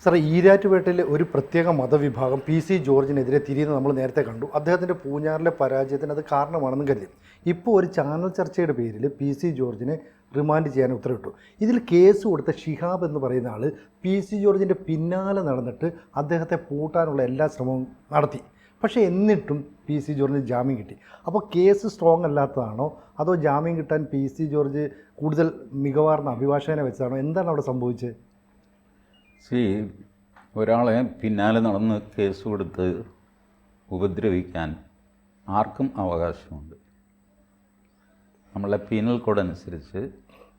സാറേ, ഈരാറ്റുപേട്ടയിൽ ഒരു പ്രത്യേക മതവിഭാഗം പി സി ജോർജിനെതിരെ തിരിയുന്നത് നമ്മൾ നേരത്തെ കണ്ടു. അദ്ദേഹത്തിൻ്റെ പൂഞ്ഞാറിലെ പരാജയത്തിന് അത് കാരണമാണെന്നും കരുതി. ഇപ്പോൾ ഒരു ചാനൽ ചർച്ചയുടെ പേരിൽ പി സി ജോർജിനെ റിമാൻഡ് ചെയ്യാൻ ഉത്തരവിട്ടു. ഇതിൽ കേസ് കൊടുത്ത ഷിഹാബ് എന്ന് പറയുന്ന ആൾ പി സി ജോർജിൻ്റെ പിന്നാലെ നടന്നിട്ട് അദ്ദേഹത്തെ പൂട്ടാനുള്ള എല്ലാ ശ്രമവും നടത്തി. പക്ഷേ എന്നിട്ടും പി സി ജോർജിന് ജാമ്യം കിട്ടി. അപ്പോൾ കേസ് സ്ട്രോങ് അല്ലാത്തതാണോ അതോ ജാമ്യം കിട്ടാൻ പി സി ജോർജ് കൂടുതൽ മികവാർന്ന അഭിഭാഷകനെ വെച്ചതാണോ? എന്താണ് അവിടെ സംഭവിച്ചത്? ഒരാളെ പിന്നാലെ നടന്ന് കേസ് കൊടുത്ത് ഉപദ്രവിക്കാൻ ആർക്കും അവകാശമുണ്ട്. നമ്മളെ പീനൽ കോഡ് അനുസരിച്ച്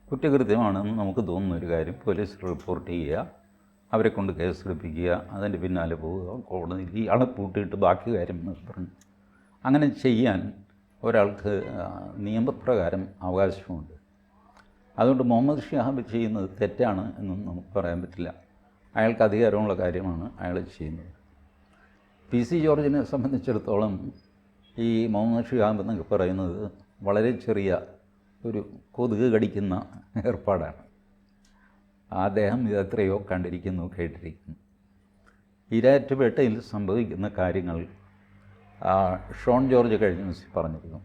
കുറ്റകൃത്യമാണെന്ന് നമുക്ക് തോന്നുന്ന ഒരു കാര്യം പോലീസ് റിപ്പോർട്ട് ചെയ്യുക, അവരെ കൊണ്ട് കേസെടുപ്പിക്കുക, അതിൻ്റെ പിന്നാലെ പോവുക, കോടതിയിൽ ഇയാളെ പൂട്ടിയിട്ട് ബാക്കി കാര്യം പറഞ്ഞു. അങ്ങനെ ചെയ്യാൻ ഒരാൾക്ക് നിയമപ്രകാരം അവകാശമുണ്ട്. അതുകൊണ്ട് മുഹമ്മദ് ഷിഹാബ് ചെയ്യുന്നത് തെറ്റാണ് എന്നൊന്നും നമുക്ക് പറയാൻ പറ്റില്ല. അയാൾക്ക് അധികാരമുള്ള കാര്യമാണ് അയാൾ ചെയ്യുന്നത്. പി സി ജോർജിനെ സംബന്ധിച്ചിടത്തോളം ഈ മുഹമ്മദ് ഷിഹാബ് എന്നൊക്കെ പറയുന്നത് വളരെ ചെറിയ ഒരു കൊതുക് കടിക്കുന്ന ഏർപ്പാടാണ്. അദ്ദേഹം ഇത് എത്രയോ കണ്ടിരിക്കുന്നു, കേട്ടിരിക്കുന്നു. ഈരാറ്റുപേട്ടയിൽ സംഭവിക്കുന്ന കാര്യങ്ങൾ ഷോൺ ജോർജ് കഴിഞ്ഞ ദിവസം പറഞ്ഞിരുന്നു.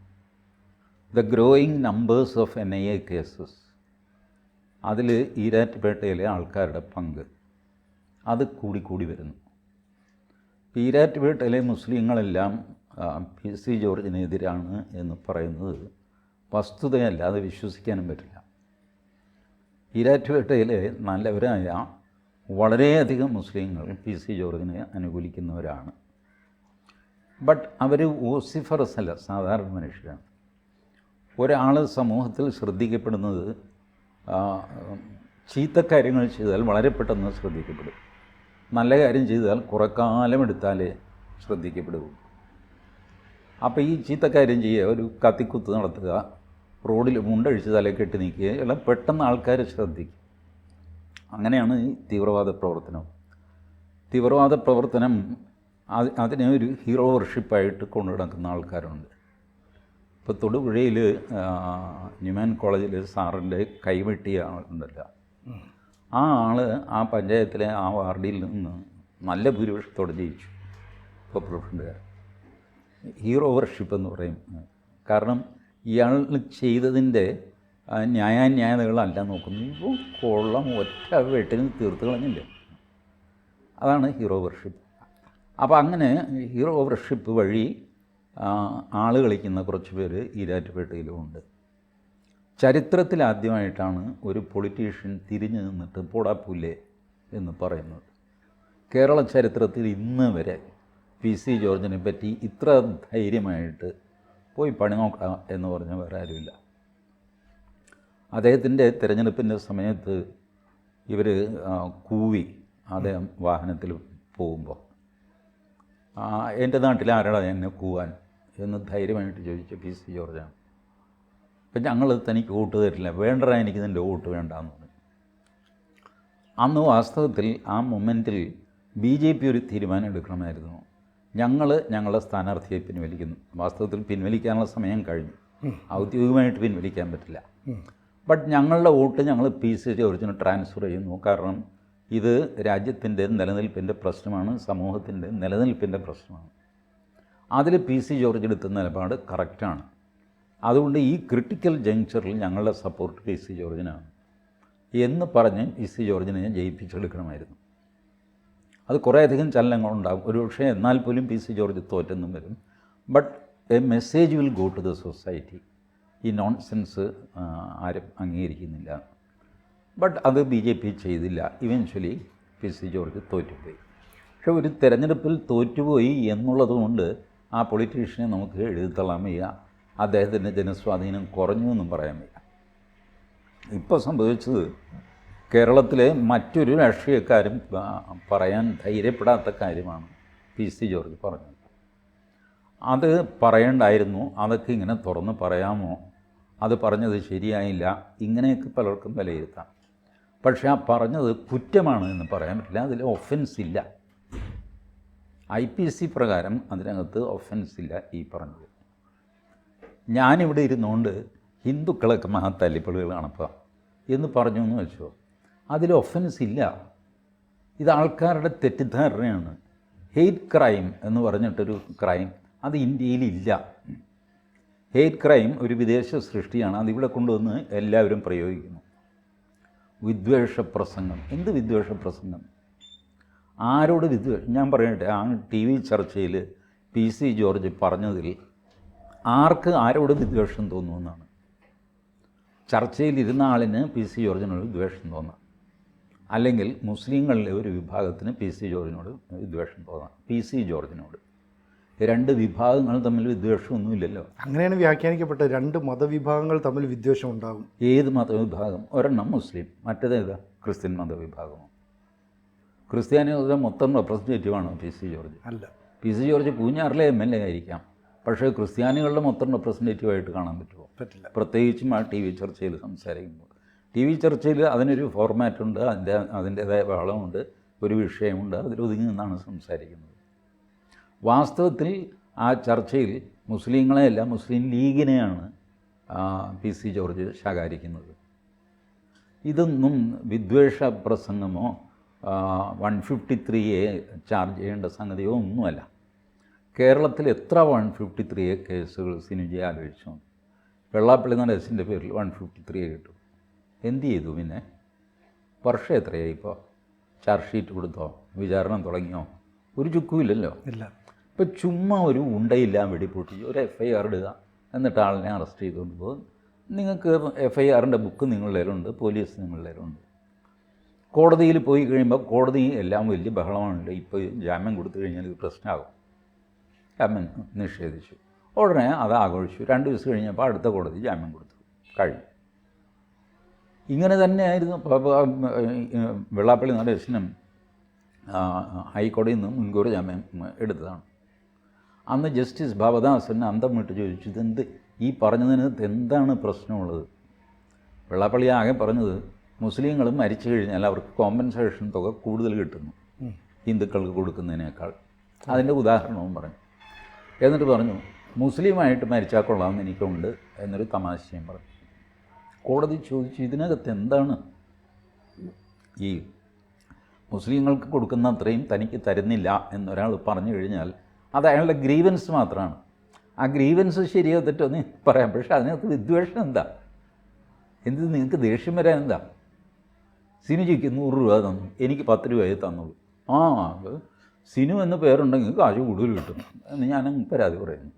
The growing numbers of NIA cases, അതിൽ ഈരാറ്റുപേട്ടയിലെ ആൾക്കാരുടെ പങ്ക് അത് കൂടിക്കൂടി വരുന്നു. ഈരാറ്റുപേട്ടയിലെ മുസ്ലിങ്ങളെല്ലാം പി സി ജോർജിനെതിരാണ് എന്ന് പറയുന്നത് വസ്തുതയല്ല, അത് വിശ്വസിക്കാനും പറ്റില്ല. ഈരാറ്റുപേട്ടയിലെ നല്ലവരായ വളരെയധികം മുസ്ലിങ്ങൾ പി സി ജോർജിനെ അനുകൂലിക്കുന്നവരാണ്. ബട്ട് അവർ ഓസിഫറസ് അല്ല, സാധാരണ മനുഷ്യരാണ്. ഒരാൾ സമൂഹത്തിൽ ശ്രദ്ധിക്കപ്പെടുന്നത് ചീത്ത കാര്യങ്ങൾ ചെയ്താൽ വളരെ പെട്ടെന്ന് ശ്രദ്ധിക്കപ്പെടും. നല്ല കാര്യം ചെയ്താൽ കുറേ കാലം എടുത്താലേ ശ്രദ്ധിക്കപ്പെടൂ. അപ്പോൾ ഈ ചീത്ത കാര്യം ചെയ്യുക, ഒരു കത്തിക്കുത്ത് നടത്തുക, റോഡിൽ മുണ്ടഴിച്ച് തലയിൽ കെട്ടി നിൽക്കുക, എല്ലാം പെട്ടെന്ന് ആൾക്കാരെ ശ്രദ്ധിക്കും. അങ്ങനെയാണ് ഈ തീവ്രവാദ പ്രവർത്തനം. തീവ്രവാദ പ്രവർത്തനം അതിനെ ഒരു ഹീറോ വർഷിപ്പായിട്ട് കൊണ്ടു നടക്കുന്ന ആൾക്കാരുണ്ട്. ഇപ്പോൾ തൊടുപുഴയിൽ ന്യൂമാൻ കോളേജിൽ സാറിൻ്റെ കൈവെട്ടിയ ആളുണ്ടല്ലോ, ആ ആൾ ആ പഞ്ചായത്തിലെ ആ വാർഡിൽ നിന്ന് നല്ല ഭൂരിപക്ഷത്തോടെ ജയിച്ചു. ഇപ്പോൾ പ്രസിഡൻ്റുകാർ ഹീറോ വർഷിപ്പ് എന്ന് പറയും. കാരണം ഇയാൾ ചെയ്തതിൻ്റെ ന്യായാന്യായതകളല്ല നോക്കുന്നത്. ഇപ്പോൾ കൊള്ളം ഒറ്റ വെട്ടിന് തീർത്ത് കളഞ്ഞില്ല. അതാണ് ഹീറോ വർഷിപ്പ്. അപ്പോൾ അങ്ങനെ ഹീറോ വർഷിപ്പ് വഴി ആൾ കളിക്കുന്ന കുറച്ച് പേര് ഈരാറ്റുപേട്ടയിലുമുണ്ട്. ചരിത്രത്തിലാദ്യമായിട്ടാണ് ഒരു പൊളിറ്റീഷ്യൻ തിരിഞ്ഞു നിന്നിട്ട് പോടാപ്പൂല്ലേ എന്ന് പറയുന്നത്. കേരള ചരിത്രത്തിൽ ഇന്ന് വരെ പി സി ജോർജിനെ പറ്റി ഇത്ര ധൈര്യമായിട്ട് പോയി പണി നോക്കാം എന്ന് പറഞ്ഞ വേറെ ആരുമില്ല. അദ്ദേഹത്തിൻ്റെ തിരഞ്ഞെടുപ്പിൻ്റെ സമയത്ത് ഇവർ കൂവി അദ്ദേഹം വാഹനത്തിൽ പോകുമ്പോൾ, എൻ്റെ നാട്ടിൽ ആരാടാ എന്നെ കൂവാൻ എന്ന് ധൈര്യമായിട്ട് ചോദിച്ച പി സി ജോർജാണ്. അപ്പം ഞങ്ങൾ തനിക്ക് വോട്ട് തരില്ല, വേണ്ട എനിക്ക് നിൻ്റെ വോട്ട് വേണ്ടാന്ന് പറഞ്ഞു. അന്ന് വാസ്തവത്തിൽ ആ മൊമെൻറ്റിൽ BJP ഒരു തീരുമാനം എടുക്കണമായിരുന്നു. ഞങ്ങളുടെ സ്ഥാനാർത്ഥിയെ പിൻവലിക്കുന്നു. വാസ്തവത്തിൽ പിൻവലിക്കാനുള്ള സമയം കഴിഞ്ഞു, ഔദ്യോഗികമായിട്ട് പിൻവലിക്കാൻ പറ്റില്ല. ബട്ട് ഞങ്ങളുടെ വോട്ട് ഞങ്ങൾ പി സി ജോർജിന് ട്രാൻസ്ഫർ ചെയ്യുന്നു. കാരണം ഇത് രാജ്യത്തിൻ്റെ നിലനിൽപ്പിൻ്റെ പ്രശ്നമാണ്, സമൂഹത്തിൻ്റെ നിലനിൽപ്പിൻ്റെ പ്രശ്നമാണ്. അതിൽ പി സി ജോർജ് എടുത്ത നിലപാട് കറക്റ്റാണ്. അതുകൊണ്ട് ഈ ക്രിട്ടിക്കൽ ജങ്ചറിൽ ഞങ്ങളുടെ സപ്പോർട്ട് പി സി ജോർജിനാണ് എന്ന് പറഞ്ഞ് പി സി ജോർജിനെ ജയിപ്പിച്ചെടുക്കണമായിരുന്നു. അത് കുറേയധികം ചലനങ്ങളുണ്ടാകും ഒരുപക്ഷെ, എന്നാൽ പോലും പി സി ജോർജ് തോറ്റെന്നും വരും. But a message will go to the society. ഈ നോൺസെൻസ് ആരും അംഗീകരിക്കുന്നില്ല. ബട്ട് അത് BJP ചെയ്തില്ല. ഇവൻച്വലി പി സി ജോർജ് തോറ്റുപോയി. പക്ഷെ ഒരു തെരഞ്ഞെടുപ്പിൽ തോറ്റുപോയി എന്നുള്ളത് കൊണ്ട് ആ പൊളിറ്റീഷ്യനെ നമുക്ക് എഴുതിത്തള്ളാൻ വയ്യ, അദ്ദേഹത്തിൻ്റെ ജനസ്വാധീനം കുറഞ്ഞു എന്നും പറയാൻ വയ്യ. ഇപ്പോൾ സംഭവിച്ചത് കേരളത്തിലെ മറ്റൊരു രാഷ്ട്രീയക്കാരും പറയാൻ ധൈര്യപ്പെടാത്ത കാര്യമാണ് പി സി ജോർജ് പറഞ്ഞത്. അത് പറയണ്ടായിരുന്നു, അതൊക്കെ ഇങ്ങനെ തുറന്ന് പറയാമോ, അത് പറഞ്ഞത് ശരിയായില്ല, ഇങ്ങനെയൊക്കെ പലർക്കും വിലയിരുത്താം. പക്ഷേ ആ പറഞ്ഞത് കുറ്റമാണ് എന്ന് പറയാൻ പറ്റില്ല. അതിൽ ഒഫൻസ് ഇല്ല. IPC പ്രകാരം അതിനകത്ത് ഒഫൻസ് ഇല്ല ഈ പറഞ്ഞത്. ഞാനിവിടെ ഇരുന്നുകൊണ്ട് ഹിന്ദുക്കളൊക്കെ മഹാത്തല്ലിപ്പള്ളികളാണപ്പോൾ എന്ന് പറഞ്ഞു എന്ന് വെച്ചോ, അതിൽ ഒഫൻസ് ഇല്ല. ഇത് ആൾക്കാരുടെ തെറ്റിദ്ധാരണയാണ്. ഹെയ്റ്റ് ക്രൈം എന്ന് പറഞ്ഞിട്ടൊരു ക്രൈം അത് ഇന്ത്യയിലില്ല. ഹെയ്റ്റ് ക്രൈം ഒരു വിദേശ സൃഷ്ടിയാണ്. അതിവിടെ കൊണ്ടുവന്ന് എല്ലാവരും പ്രയോഗിക്കുന്നു. വിദ്വേഷ പ്രസംഗം. എന്ത് വിദ്വേഷ പ്രസംഗം? ആരോട് ഞാൻ പറയട്ടെ, ആ ടി വി ചർച്ചയിൽ PC ജോർജ് പറഞ്ഞതിൽ ആരോട് വിദ്വേഷം തോന്നുമെന്നാണ്. ചർച്ചയിലിരുന്ന ആളിന് PC ജോർജിനോട് വിദ്വേഷം തോന്നാം, അല്ലെങ്കിൽ മുസ്ലിങ്ങളിലെ ഒരു വിഭാഗത്തിന് PC ജോർജിനോട് വിദ്വേഷം തോന്നാം. PC ജോർജിനോട്. രണ്ട് വിഭാഗങ്ങൾ തമ്മിൽ വിദ്വേഷമൊന്നുമില്ലല്ലോ. അങ്ങനെയാണ് വ്യാഖ്യാനിക്കപ്പെട്ട രണ്ട് മതവിഭാഗങ്ങൾ തമ്മിൽ വിദ്വേഷം ഉണ്ടാകും. ഏത് മതവിഭാഗം? ഒരെണ്ണം മുസ്ലിം, മറ്റേതേതാ? ക്രിസ്ത്യൻ മതവിഭാഗമോ? ക്രിസ്ത്യാനികളുടെ മൊത്തം റെപ്രസെൻറ്റേറ്റീവാണോ PC ജോർജ്? അല്ല. PC ജോർജ് പൂഞ്ഞാറിലെ MLA ആയിരിക്കാം, പക്ഷേ ക്രിസ്ത്യാനികളുടെ മൊത്തം റെപ്രസെൻറ്റേറ്റീവായിട്ട് കാണാൻ പറ്റുമോ? പറ്റില്ല. പ്രത്യേകിച്ചും ആ TV ചർച്ചയിൽ സംസാരിക്കുമ്പോൾ. TV ചർച്ചയിൽ അതിനൊരു ഫോർമാറ്റുണ്ട്, അതിൻ്റേതായ ബഹളമുണ്ട്, ഒരു വിഷയമുണ്ട്, അതിലൊതുങ്ങി നിന്നാണ് സംസാരിക്കുന്നത്. വാസ്തവത്തിൽ ആ ചർച്ചയിൽ മുസ്ലിങ്ങളെയല്ല, മുസ്ലിം ലീഗിനെയാണ് PC ജോർജ് ശകാരിക്കുന്നത്. ഇതൊന്നും വിദ്വേഷ പ്രസംഗമോ 153A ചാർജ് ചെയ്യേണ്ട സംഗതിയോ ഒന്നുമല്ല. കേരളത്തിൽ എത്ര 153A കേസുകൾ സിനുജയെ ആലോചിച്ചു? വെള്ളാപ്പള്ളി നടേശൻ്റെ പേരിൽ 153A കിട്ടും. എന്ത് ചെയ്തു പിന്നെ? വർഷം എത്രയായി ഇപ്പോൾ? ചാർജ് ഷീറ്റ് കൊടുത്തോ? വിചാരണ തുടങ്ങിയോ? ഒരു ചുക്കുമില്ലല്ലോ. ഇല്ല. ഇപ്പോൾ ചുമ്മാ ഒരു ഉണ്ടയില്ല വെടിപൊട്ടി ഒരു FIR ഇടുക, എന്നിട്ട് ആളിനെ അറസ്റ്റ് ചെയ്തുകൊണ്ട് പോകും. നിങ്ങൾക്ക് FIRൻ്റെ ബുക്ക് നിങ്ങളുടെ കയ്യിലുണ്ട്, പോലീസ് നിങ്ങളുടെ കയ്യിലുണ്ട്. കോടതിയിൽ പോയി കഴിയുമ്പോൾ കോടതി എല്ലാം വലിയ ബഹളമാണല്ലോ. ഇപ്പോൾ ജാമ്യം കൊടുത്തു കഴിഞ്ഞാൽ ഇത് പ്രശ്നമാകും. ജാമ്യം നിഷേധിച്ചു, ഉടനെ അത് ആഘോഷിച്ചു. 2 ദിവസം കഴിഞ്ഞപ്പോൾ അടുത്ത കോടതി ജാമ്യം കൊടുത്തു, കഴിഞ്ഞു. ഇങ്ങനെ തന്നെയായിരുന്നു വെള്ളാപ്പള്ളി നടേശനും ഹൈക്കോടതിയിൽ നിന്ന് മുൻകൂർ ജാമ്യം എടുത്തതാണ്. അന്ന് ജസ്റ്റിസ് ഭവദാസൻ അന്തം വിട്ട് ചോദിച്ചു, ഇതെന്ത് ഈ പറഞ്ഞതിന് എന്താണ് പ്രശ്നമുള്ളത്? വെള്ളാപ്പള്ളി ആകെ പറഞ്ഞത്, മുസ്ലിങ്ങൾ മരിച്ചു കഴിഞ്ഞാൽ അവർക്ക് കോമ്പൻസേഷൻ തുക കൂടുതൽ കിട്ടുന്നു ഹിന്ദുക്കൾക്ക് കൊടുക്കുന്നതിനേക്കാൾ. അതിൻ്റെ ഉദാഹരണവും പറഞ്ഞു. എന്നിട്ട് പറഞ്ഞു, മുസ്ലിമായിട്ട് മരിച്ചാൽ കൊള്ളാമെന്ന് എനിക്കുണ്ട് എന്നൊരു തമാശയും പറഞ്ഞു. കോടതി ചോദിച്ചു, ഇതിനകത്ത് എന്താണ്? ഈ മുസ്ലിങ്ങൾക്ക് കൊടുക്കുന്ന അത്രയും തനിക്ക് തരുന്നില്ല എന്നൊരാൾ പറഞ്ഞു കഴിഞ്ഞാൽ അത് അയാളുടെ ഗ്രീവൻസ് മാത്രമാണ്. ആ ഗ്രീവൻസ് ശരിയോ തെറ്റോ എന്ന് പറയാം, പക്ഷേ അതിനകത്ത് വിദ്വേഷം എന്താ? എന്ത് നിങ്ങൾക്ക് ദേഷ്യം വരാൻ എന്താ? സിനുജിക്ക് 100 രൂപ തന്നു, എനിക്ക് 10 രൂപയെ തന്നുള്ളൂ. സിനു എന്ന് പേരുണ്ടെങ്കിൽ കാശ് കൂടുതൽ കിട്ടും എന്ന് ഞാനങ്ങ് പരാതി പറയുന്നു.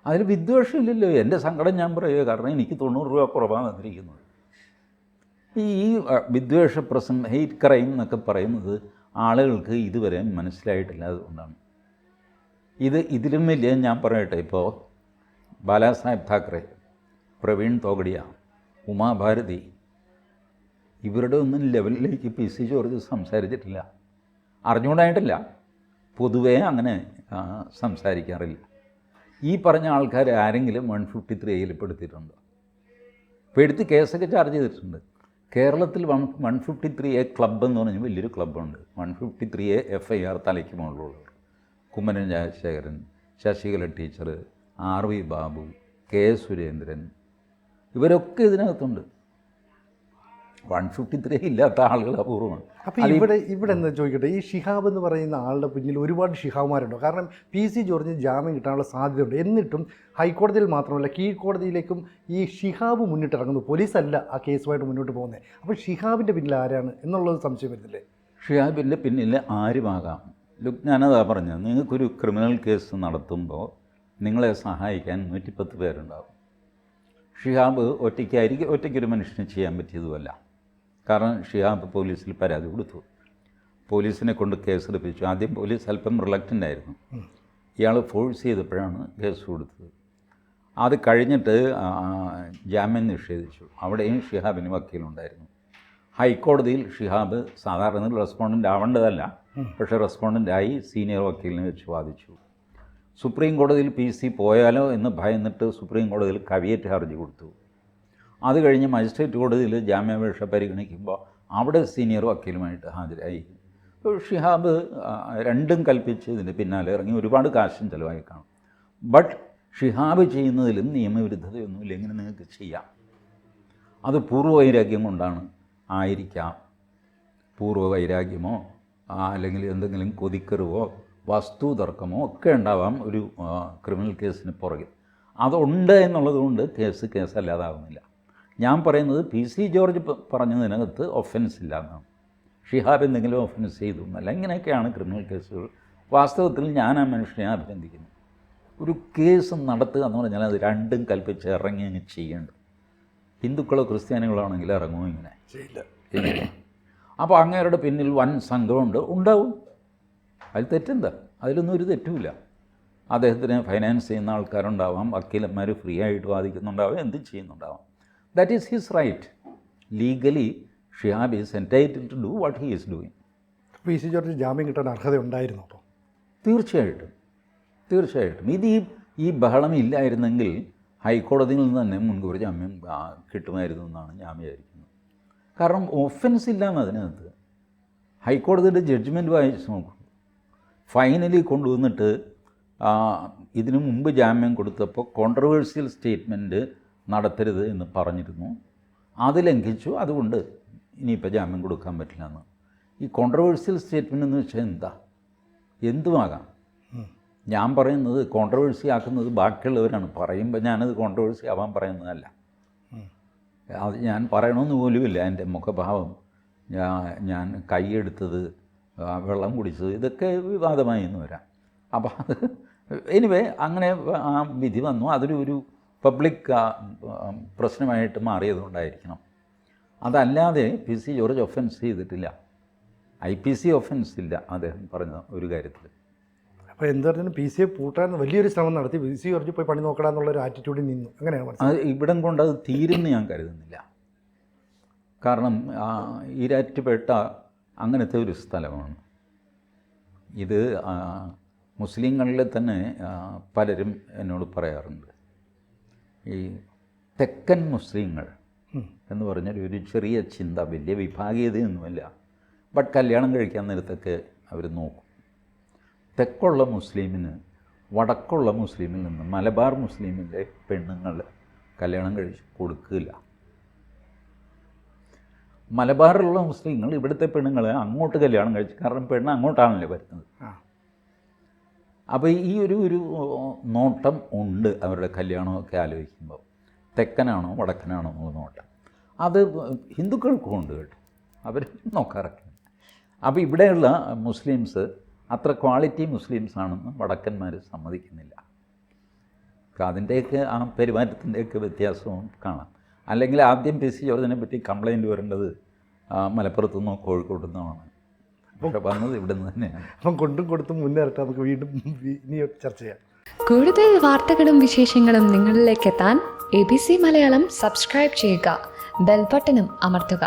അതിൽ വിദ്വേഷമില്ലല്ലോ. എൻ്റെ സങ്കടം ഞാൻ പറയുക, കാരണം എനിക്ക് 90 രൂപ കുറവാണ് തന്നിരിക്കുന്നത്. ഈ വിദ്വേഷ പ്രസംഗം, ഹെയ്റ്റ് ക്രൈം എന്നൊക്കെ പറയുന്നത് ആളുകൾക്ക് ഇതുവരെ മനസ്സിലായിട്ടില്ല. അതുകൊണ്ടാണ് ഇതിലും വലിയ ഞാൻ പറയട്ടെ. ഇപ്പോൾ ബാലാസാഹേബ് താക്കറെ, പ്രവീൺ തോഗഡിയ, ഉമാഭാരതി, ഇവരുടെ ഒന്നും ലെവലിലേക്ക് PC ജോർജ് സംസാരിച്ചിട്ടില്ല. അറിഞ്ഞുകൊണ്ടായിട്ടില്ല, പൊതുവേ അങ്ങനെ സംസാരിക്കാറില്ല. ഈ പറഞ്ഞ ആൾക്കാർ ആരെങ്കിലും 153A പെടുത്തിയിട്ടുണ്ടോ? പെടുത്തി കേസൊക്കെ ചാർജ് ചെയ്തിട്ടുണ്ട്. കേരളത്തിൽ 153A ക്ലബ്ബ് എന്ന് പറഞ്ഞാൽ വലിയൊരു ക്ലബ്ബുണ്ട്. 153A FIR തലയ്ക്ക് മുകളിലുള്ളവർ, Kummanam Rajasekharan, Sasikala teacher, RV Babu, K Surendran, ഇവരൊക്കെ ഇതിനകത്തുണ്ട്. 153 ഇല്ലാത്ത ആളുകൾ അപൂർവമാണ്. അപ്പോൾ ഇവിടെ എന്താ ചോദിക്കട്ടെ, ഈ ഷിഹാബ് എന്ന് പറയുന്ന ആളുടെ പിന്നിൽ ഒരുപാട് ഷിഹാബുമാരുണ്ടോ? കാരണം PC ജോർജിന് ജാമ്യം കിട്ടാനുള്ള സാധ്യതയുണ്ട്. എന്നിട്ടും ഹൈക്കോടതിയിൽ മാത്രമല്ല കീഴ്ക്കോടതിയിലേക്കും ഈ ഷിഹാബ് മുന്നിട്ടിറങ്ങുന്നു. പോലീസല്ല ആ കേസുമായിട്ട് മുന്നോട്ട് പോകുന്നത്. അപ്പോൾ ഷിഹാബിൻ്റെ പിന്നിൽ ആരാണ് എന്നുള്ളത് സംശയം വരുന്നില്ലേ? ഷിഹാബിൻ്റെ പിന്നിൽ ആരുമാകാം. ഞാനതാ പറഞ്ഞത്, നിങ്ങൾക്കൊരു ക്രിമിനൽ കേസ് നടത്തുമ്പോൾ നിങ്ങളെ സഹായിക്കാൻ 110 പേരുണ്ടാകും. ഷിഹാബ് ഒറ്റയ്ക്കൊരു മനുഷ്യന് ചെയ്യാൻ പറ്റിയതുമല്ല. കാരണം ഷിഹാബ് പോലീസിൽ പരാതി കൊടുത്തു, പോലീസിനെ കൊണ്ട് കേസെടുപ്പിച്ചു. ആദ്യം പോലീസ് അല്പം റിലക്റ്റൻ്റ് ആയിരുന്നു. ഇയാൾ ഫോഴ്സ് ചെയ്തപ്പോഴാണ് കേസ് കൊടുത്തത്. അത് കഴിഞ്ഞിട്ട് ജാമ്യം നിഷേധിച്ചു. അവിടെയും ഷിഹാബിന് വക്കീലുണ്ടായിരുന്നു. ഹൈക്കോടതിയിൽ ഷിഹാബ് സാധാരണ റെസ്പോണ്ടൻ്റ് ആവേണ്ടതല്ല, പക്ഷേ റെസ്പോണ്ടൻ്റായി സീനിയർ വക്കീലിനെ വെച്ച് വാദിച്ചു. സുപ്രീം കോടതിയിൽ PC പോയാലോ എന്ന് ഭയന്നിട്ട് സുപ്രീം കോടതിയിൽ കവിയേറ്റ് ഹർജി കൊടുത്തു. അത് കഴിഞ്ഞ് മജിസ്ട്രേറ്റ് കോടതിയിൽ ജാമ്യാപേക്ഷ പരിഗണിക്കുമ്പോൾ അവിടെ സീനിയർ വക്കീലുമായിട്ട് ഹാജരായി. ഷിഹാബ് രണ്ടും കൽപ്പിച്ച് ഇതിൻ്റെ പിന്നാലെ ഇറങ്ങി. ഒരുപാട് കാശും ചിലവായി കാണും. ബട്ട് ഷിഹാബ് ചെയ്യുന്നതിലും നിയമവിരുദ്ധതയൊന്നുമില്ല. എങ്ങനെ നിങ്ങൾക്ക് ചെയ്യാം? അത് പൂർവ്വവൈരാഗ്യം കൊണ്ടാണ് ആയിരിക്കാം. പൂർവ്വവൈരാഗ്യമോ അല്ലെങ്കിൽ എന്തെങ്കിലും കൊതിക്കറിവോ വസ്തു തർക്കമോ ഒക്കെ ഉണ്ടാവാം ഒരു ക്രിമിനൽ കേസിന് പുറകിൽ. അതുണ്ട് എന്നുള്ളത് കൊണ്ട് കേസല്ലാതാവുന്നില്ല. ഞാൻ പറയുന്നത് PC ജോർജ് പറഞ്ഞതിനകത്ത് ഒഫൻസ് ഇല്ല എന്നാണ്. ഷിഹാബ് എന്തെങ്കിലും ഒഫൻസ് ചെയ്തു എന്നല്ല. ഇങ്ങനെയൊക്കെയാണ് ക്രിമിനൽ കേസുകൾ. വാസ്തവത്തിൽ ഞാൻ ആ മനുഷ്യനെ അഭിനന്ദിക്കുന്നു. ഒരു കേസ് നടത്തുക എന്ന് പറഞ്ഞാൽ അത് രണ്ടും കൽപ്പിച്ച് ഇറങ്ങി അങ്ങ് ചെയ്യേണ്ടത്. ഹിന്ദുക്കളോ ക്രിസ്ത്യാനികളോ ആണെങ്കിൽ ഇറങ്ങുമോ ഇങ്ങനെ ചെയ്യില്ല. അപ്പോൾ അങ്ങേരുടെ പിന്നിൽ വൻ സംഘമുണ്ട്, ഉണ്ടാവും. അതിൽ തെറ്റെന്താ? അതിലൊന്നും ഒരു തെറ്റുമില്ല. അദ്ദേഹത്തിന് ഫൈനാൻസ് ചെയ്യുന്ന ആൾക്കാരുണ്ടാവാം, വക്കീലന്മാർ ഫ്രീ ആയിട്ട് വാദിക്കുന്നുണ്ടാവാം, എന്തും ചെയ്യുന്നുണ്ടാവാം. That is his right. Legally Shihab is entitled to do what he is doing. PC George ജാമ്യം കിട്ടാൻ അർഹത ഉണ്ടായിരുന്നു അപ്പോൾ? തീർച്ചയായിട്ടും. ഇത് ഈ ബഹളം ഇല്ലായിരുന്നെങ്കിൽ ഹൈക്കോടതിയിൽ നിന്ന് തന്നെ മുൻകൂർ ജാമ്യം കിട്ടുമായിരുന്നു എന്നാണ് ഞാൻ വിചാരിക്കുന്നത്. കാരണം ഒഫൻസ് ഇല്ലാന്ന് അതിനകത്ത്. ഹൈക്കോടതിയുടെ ജഡ്ജ്മെൻറ്റ് വായിച്ച് നോക്കും. ഫൈനലി കൊണ്ടുവന്നിട്ട് ഇതിനു മുമ്പ് ജാമ്യം കൊടുത്തപ്പോൾ കോൺട്രവേഴ്സ്യൽ സ്റ്റേറ്റ്മെൻറ്റ് നടത്തരുത് എന്ന് പറഞ്ഞിരുന്നു. അത് ലംഘിച്ചു, അതുകൊണ്ട് ഇനിയിപ്പോൾ ജാമ്യം കൊടുക്കാൻ പറ്റില്ല എന്ന്. ഈ കോൺട്രവേഴ്സ്യൽ സ്റ്റേറ്റ്മെൻറ്റ് എന്ന് വെച്ചാൽ എന്താ? എന്തുമാകാം. ഞാൻ പറയുന്നത് കോൺട്രവേഴ്സി ആക്കുന്നത് ബാക്കിയുള്ളവരാണ്. പറയുമ്പോൾ ഞാനത് കോൺട്രവേഴ്സി ആവാൻ പറയുന്നതല്ല. അത് ഞാൻ പറയണമെന്ന് പോലുമില്ല. എൻ്റെ മുഖഭാവം, ഞാൻ കൈയെടുത്തത്, വെള്ളം കുടിച്ചത്, ഇതൊക്കെ വിവാദമായി എന്ന് വരാം. അപ്പോൾ അത് എനിവേ അങ്ങനെ ആ വിധി വന്നു. അതൊരു പബ്ലിക് പ്രശ്നമായിട്ട് മാറിയതുകൊണ്ടായിരിക്കണം. അതല്ലാതെ PC ജോർജ് ഒഫൻസ് ചെയ്തിട്ടില്ല. IPC ഒഫൻസ് ഇല്ല അദ്ദേഹം പറഞ്ഞ ഒരു കാര്യത്തിൽ. അപ്പോൾ എന്ത് പറഞ്ഞാലും PC പൂട്ടാൻ വലിയൊരു ശ്രമം നടത്തി. PC ജോർജ് പോയി പണി നോക്കണമെന്നുള്ളൊരു ആറ്റിറ്റ്യൂഡിൽ നിന്നു. അങ്ങനെയാണ് അത് ഇവിടം കൊണ്ട് അത് തീരുമെന്ന് ഞാൻ കരുതുന്നില്ല. കാരണം ഈരാറ്റുപേട്ട അങ്ങനത്തെ ഒരു സ്ഥലമാണ്. ഇത് മുസ്ലിങ്ങളിലെ തന്നെ പലരും എന്നോട് പറയാറുണ്ട്, ഈ തെക്കൻ മുസ്ലിങ്ങൾ എന്ന് പറഞ്ഞാൽ ഒരു ചെറിയ ചിന്ത, വലിയ വിഭാഗീയതയൊന്നുമില്ല. ബട്ട് കല്യാണം കഴിക്കാൻ നേരത്തൊക്കെ അവർ നോക്കും. തെക്കുള്ള മുസ്ലിമിന് വടക്കുള്ള മുസ്ലിമിൽ നിന്ന് മലബാർ മുസ്ലിമിൻ്റെ പെണ്ണുങ്ങൾ കല്യാണം കഴിച്ച് കൊടുക്കില്ല. മലബാറിലുള്ള മുസ്ലിങ്ങൾ ഇവിടുത്തെ പെണ്ണുങ്ങളെ അങ്ങോട്ട് കല്യാണം കഴിച്ചു. കാരണം പെണ്ണ് അങ്ങോട്ടാണല്ലോ വരുന്നത്. അപ്പോൾ ഈ ഒരു നോട്ടം ഉണ്ട് അവരുടെ കല്യാണമൊക്കെ ആലോചിക്കുമ്പോൾ. തെക്കനാണോ വടക്കനാണോ എന്നുള്ള നോട്ടം അത് ഹിന്ദുക്കൾക്കും ഉണ്ട് കേട്ടോ. അവർ നോക്കാറൊക്കെ. അപ്പോൾ ഇവിടെയുള്ള മുസ്ലിംസ് അത്ര ക്വാളിറ്റി മുസ്ലിംസ് ആണെന്ന് വടക്കന്മാർ സമ്മതിക്കുന്നില്ല. അതിൻ്റെയൊക്കെ ആ പെരുമാറ്റത്തിൻ്റെയൊക്കെ വ്യത്യാസവും കാണാം. അല്ലെങ്കിൽ ആദ്യം PC ജോർജിനെ പറ്റി കംപ്ലൈൻറ്റ് വരേണ്ടത് മലപ്പുറത്തു നിന്നോ കോഴിക്കോട്ടു നിന്നാണ്. പക്ഷെ വന്നത് ഇവിടെ നിന്ന് തന്നെയാണ്. അപ്പം കൊണ്ടും കൊടുത്തും മുന്നേറട്ടെ. നമുക്ക് വീണ്ടും ഇനി ചർച്ച ചെയ്യാം. കൂടുതൽ വാർത്തകളും വിശേഷങ്ങളും നിങ്ങളിലേക്ക് എത്താൻ ABC മലയാളം സബ്സ്ക്രൈബ് ചെയ്യുക, ബെൽ ബട്ടണും അമർത്തുക.